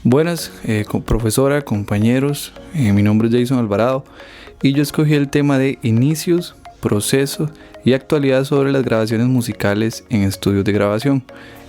Buenas, profesora, compañeros, mi nombre es Jason Alvarado y yo escogí el tema de inicios, procesos y actualidad sobre las grabaciones musicales en estudios de grabación.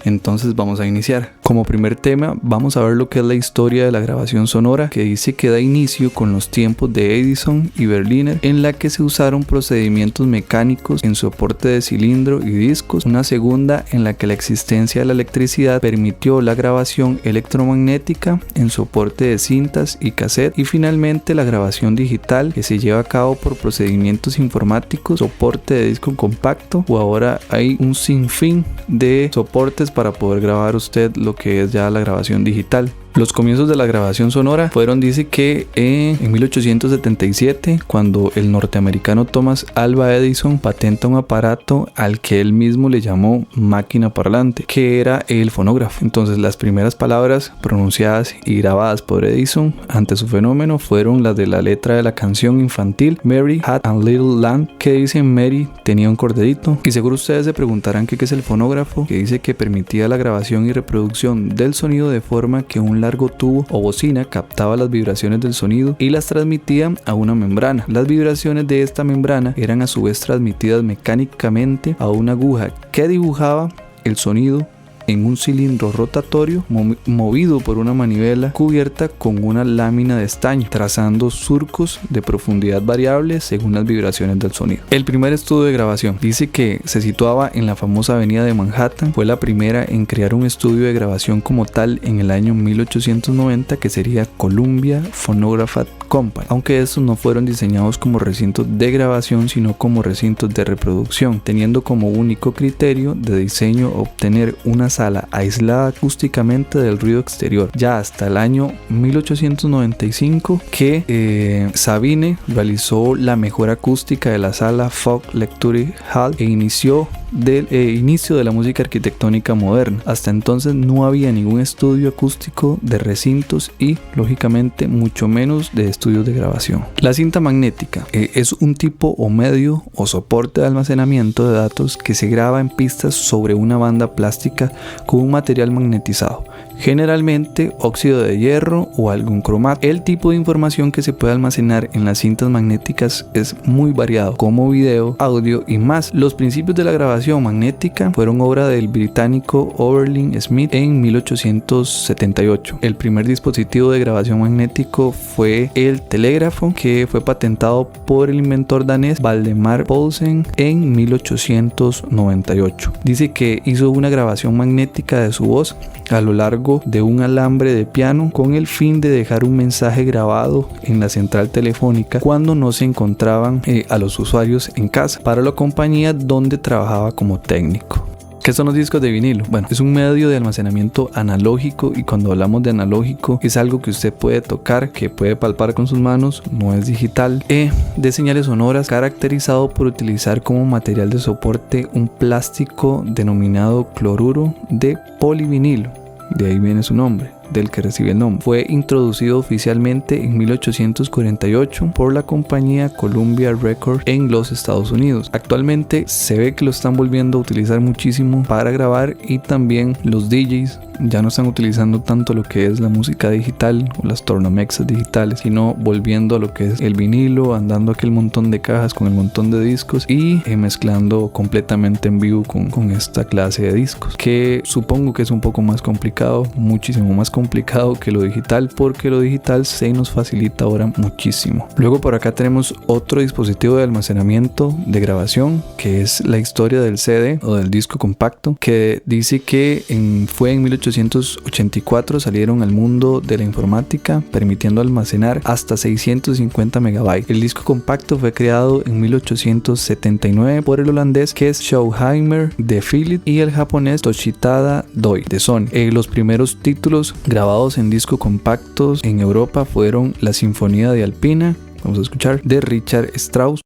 Entonces vamos a iniciar. Como primer tema vamos a ver lo que es la historia de la grabación sonora, que dice que da inicio con los tiempos de Edison y Berliner, en la que se usaron procedimientos mecánicos en soporte de cilindro y discos. Una segunda en la que la existencia de la electricidad permitió la grabación electromagnética en soporte de cintas y cassette. Y finalmente la grabación digital, que se lleva a cabo por procedimientos informáticos, soporte de disco compacto, o ahora hay un sinfín de soportes para poder grabar usted lo que es ya la grabación digital. Los comienzos de la grabación sonora fueron, dice que en 1877, cuando el norteamericano Thomas Alva Edison patenta un aparato al que él mismo le llamó máquina parlante, que era el fonógrafo. Entonces las primeras palabras pronunciadas y grabadas por Edison ante su fenómeno fueron las de la letra de la canción infantil Mary Had a Little Lamb, que dice Mary tenía un corderito. Y seguro ustedes se preguntarán qué es el fonógrafo, que dice que permitía la grabación y reproducción del sonido de forma que un largo tubo o bocina captaba las vibraciones del sonido y las transmitía a una membrana. Las vibraciones de esta membrana eran a su vez transmitidas mecánicamente a una aguja que dibujaba el sonido en un cilindro rotatorio movido por una manivela cubierta con una lámina de estaño, trazando surcos de profundidad variable según las vibraciones del sonido. El primer estudio de grabación dice que se situaba en la famosa avenida de Manhattan. Fue la primera en crear un estudio de grabación como tal en el año 1890, que sería Columbia Phonograph Company, aunque estos no fueron diseñados como recintos de grabación sino como recintos de reproducción, teniendo como único criterio de diseño obtener una sala aislada acústicamente del ruido exterior. Ya hasta el año 1895 que Sabine realizó la mejora acústica de la sala Folk Lecture Hall e inicio de la música arquitectónica moderna. Hasta entonces no había ningún estudio acústico de recintos y lógicamente mucho menos de estudios de grabación. La cinta magnética es un tipo o medio o soporte de almacenamiento de datos que se graba en pistas sobre una banda plástica con un material magnetizado, generalmente óxido de hierro o algún cromato. El tipo de información que se puede almacenar en las cintas magnéticas es muy variado, como video, audio y más. Los principios de la grabación magnética fueron obra del británico Oberlin Smith en 1878. El primer dispositivo de grabación magnético fue el telégrafo, que fue patentado por el inventor danés Valdemar Poulsen en 1898. Dice que hizo una grabación magnética de su voz a lo largo de un alambre de piano con el fin de dejar un mensaje grabado en la central telefónica cuando no se encontraban a los usuarios en casa, para la compañía donde trabajaba como técnico. ¿Qué son los discos de vinilo? Bueno, es un medio de almacenamiento analógico, y cuando hablamos de analógico es algo que usted puede tocar, que puede palpar con sus manos, no es digital, de señales sonoras, caracterizado por utilizar como material de soporte un plástico denominado cloruro de polivinilo. De ahí viene su nombre, del que recibe el nombre. Fue introducido oficialmente en 1848 por la compañía Columbia Records en los Estados Unidos. Actualmente se ve que lo están volviendo a utilizar muchísimo para grabar, y también los DJs ya no están utilizando tanto lo que es la música digital o las tornamexas digitales, sino volviendo a lo que es el vinilo, andando aquel montón de cajas con el montón de discos y mezclando completamente en vivo con esta clase de discos, que supongo que es un poco más complicado, muchísimo más complicado que lo digital, porque lo digital se nos facilita ahora muchísimo. Luego por acá tenemos otro dispositivo de almacenamiento de grabación, que es la historia del CD o del disco compacto, que dice que fue en 1884 salieron al mundo de la informática, permitiendo almacenar hasta 650 megabytes. El disco compacto fue creado en 1879 por el holandés Kees Schouwheimer de Philips y el japonés Toshitada Doi de Sony. Los primeros títulos grabados en disco compactos en Europa fueron la Sinfonía de Alpina, vamos a escuchar, de Richard Strauss.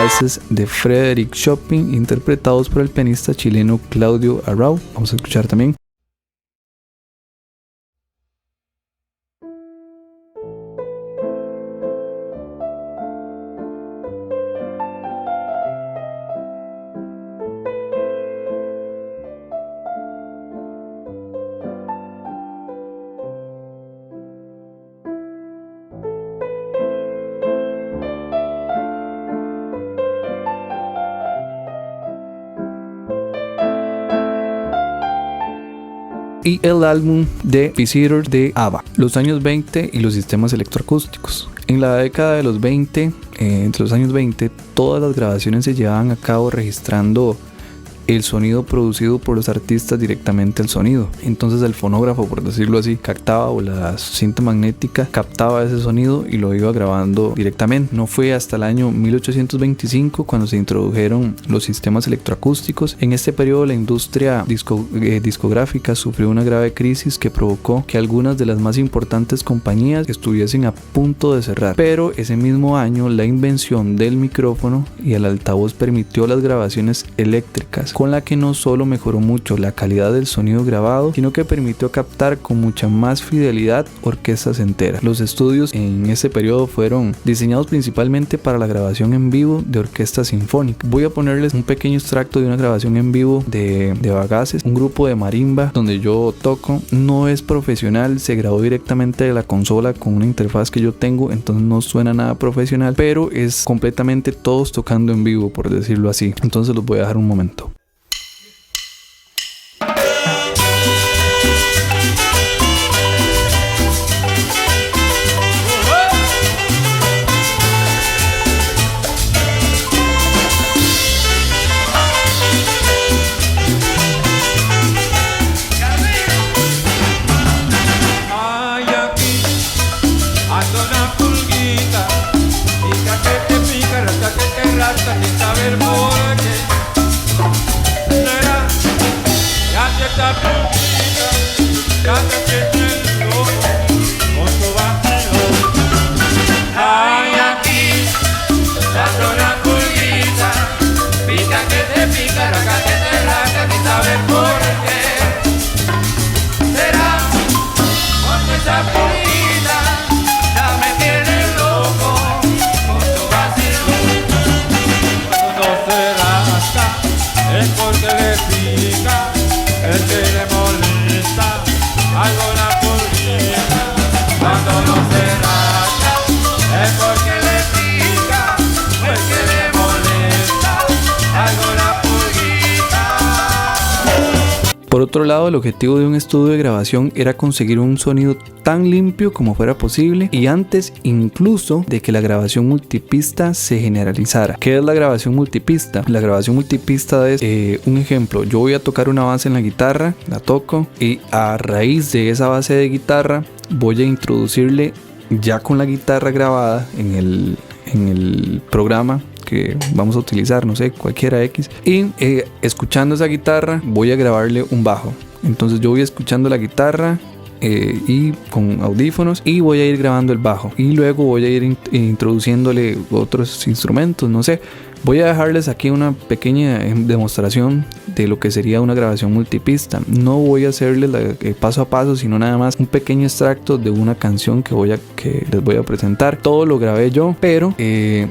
compases de Frédéric Chopin interpretados por el pianista chileno Claudio Arrau. Vamos a escuchar también. Y el álbum de Visitor de ABBA, los años 20 y los sistemas electroacústicos. En la década de los 20, entre los años 20, todas las grabaciones se llevaban a cabo registrando el sonido producido por los artistas directamente al sonido. Entonces el fonógrafo, por decirlo así, captaba, o la cinta magnética captaba ese sonido y lo iba grabando directamente. No fue hasta el año 1825 cuando se introdujeron los sistemas electroacústicos. En este periodo la industria discográfica sufrió una grave crisis que provocó que algunas de las más importantes compañías estuviesen a punto de cerrar. Pero ese mismo año la invención del micrófono y el altavoz permitió las grabaciones eléctricas, con la que no solo mejoró mucho la calidad del sonido grabado, sino que permitió captar con mucha más fidelidad orquestas enteras. Los estudios en ese periodo fueron diseñados principalmente para la grabación en vivo de orquestas sinfónicas. Voy a ponerles un pequeño extracto de una grabación en vivo de Bagaces, un grupo de marimba donde yo toco. No es profesional, se grabó directamente de la consola con una interfaz que yo tengo, entonces no suena nada profesional, pero es completamente todos tocando en vivo, por decirlo así. Entonces los voy a dejar un momento. Sin saber por qué será, ya te está pulquita, ya te tiene el loco con tu vacío. Ay, aquí, dando una pulguita, pica que te pica, raca que te raca, sin saber por qué será, con esa pulguita, ya me tiene loco con tu vacío. Es porque le pica, es que le molesta alguna pulguita. Cuando no se rasca, es porque le pica, es que le molesta alguna pulguita. Por otro lado, el objetivo de un estudio de grabación era conseguir un sonido tan limpio como fuera posible, y antes incluso de que la grabación multipista se generalizara. ¿Qué es la grabación multipista? La grabación multipista es un ejemplo. Yo voy a tocar una base en la guitarra, la toco, y a raíz de esa base de guitarra voy a introducirle, ya con la guitarra grabada en el programa que vamos a utilizar, no sé, cualquiera X, y escuchando esa guitarra voy a grabarle un bajo. Entonces yo voy escuchando la guitarra y con audífonos, y voy a ir grabando el bajo, y luego voy a ir introduciéndole otros instrumentos, no sé. Voy a dejarles aquí una pequeña demostración de lo que sería una grabación multipista. No voy a hacerles paso a paso, sino nada más un pequeño extracto de una canción que les voy a presentar. Todo lo grabé yo, pero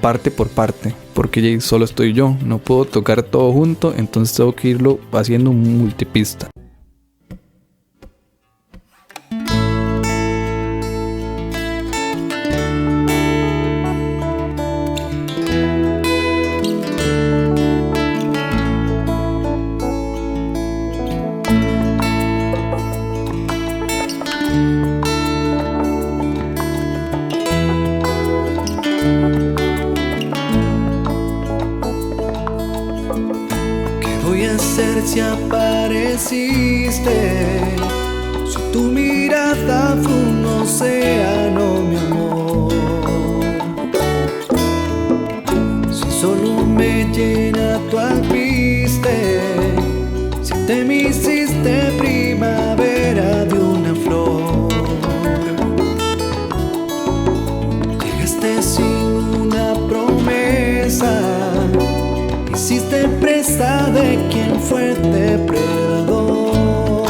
parte por parte, porque solo estoy yo, no puedo tocar todo junto, entonces tengo que irlo haciendo multipista. Si apareciste, si tu mirada fue un océano, mi amor, si solo me llena tu alpiste, si te me hiciste primavera de una flor, llegaste sin una promesa, ser presa de quien fue depredador.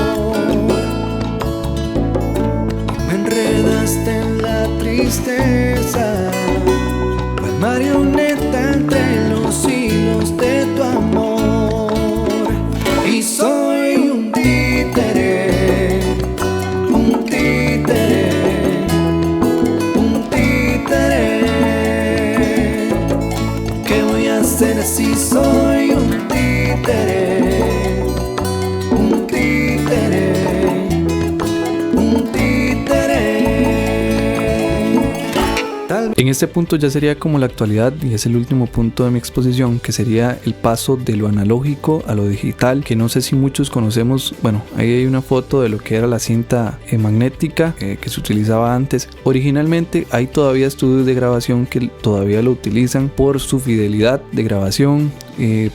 Me enredaste en la tristeza, cual marioneta entre los hilos de tu amor. Y soy un títere, un títere, un títere. ¿Qué voy a hacer si soy un títere? Un títere, un títere. En este punto ya sería como la actualidad y es el último punto de mi exposición, que sería el paso de lo analógico a lo digital, que no sé si muchos conocemos. Bueno, ahí hay una foto de lo que era la cinta magnética que se utilizaba antes. Originalmente hay todavía estudios de grabación que todavía lo utilizan por su fidelidad de grabación,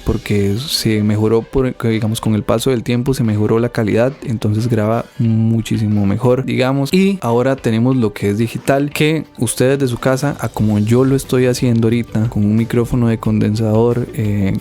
porque se mejoró, digamos, con el paso del tiempo se mejoró la calidad, entonces graba muchísimo mejor, digamos. Y ahora tenemos lo que es digital, que ustedes de su casa, a como yo lo estoy haciendo ahorita, con un micrófono de condensador,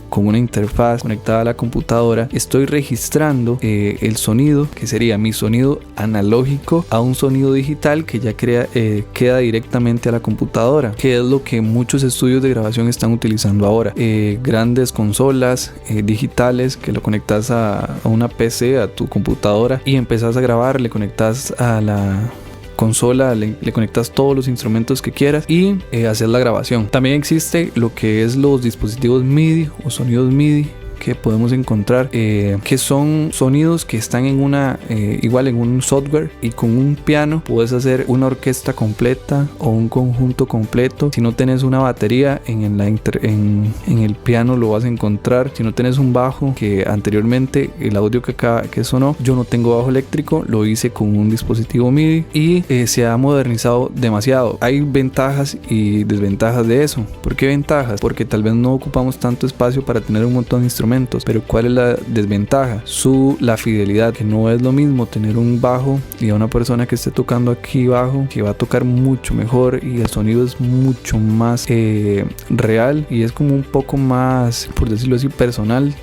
con una interfaz conectada a la computadora, estoy registrando el sonido, que sería mi sonido analógico, a un sonido digital que ya queda directamente a la computadora, que es lo que muchos estudios de grabación están utilizando ahora. Grandes consolas digitales que lo conectas a una PC, a tu computadora, y empezás a grabar, le conectas a la consola, le conectas todos los instrumentos que quieras y hacer la grabación. También existe lo que es los dispositivos MIDI o sonidos MIDI que podemos encontrar, que son sonidos que están en igual en un software, y con un piano puedes hacer una orquesta completa o un conjunto completo. Si no tenés una batería, en el piano lo vas a encontrar. Si no tenés un bajo, que anteriormente el audio que sonó, yo no tengo bajo eléctrico, lo hice con un dispositivo MIDI y se ha modernizado demasiado. Hay ventajas y desventajas de eso. ¿Por qué ventajas? Porque tal vez no ocupamos tanto espacio para tener un montón de instrumentos. Pero ¿cuál es la desventaja? La fidelidad, que no es lo mismo tener un bajo y a una persona que esté tocando aquí bajo, que va a tocar mucho mejor y el sonido es mucho más real y es como un poco más, por decirlo así, personal.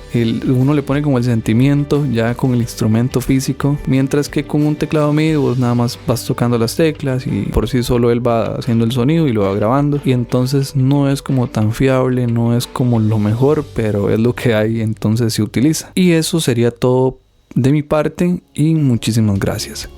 Uno le pone como el sentimiento ya con el instrumento físico, mientras que con un teclado MIDI vos nada más vas tocando las teclas y por sí solo él va haciendo el sonido y lo va grabando, y entonces no es como tan fiable, no es como lo mejor, pero es lo que hay, entonces se utiliza. Y eso sería todo de mi parte y muchísimas gracias.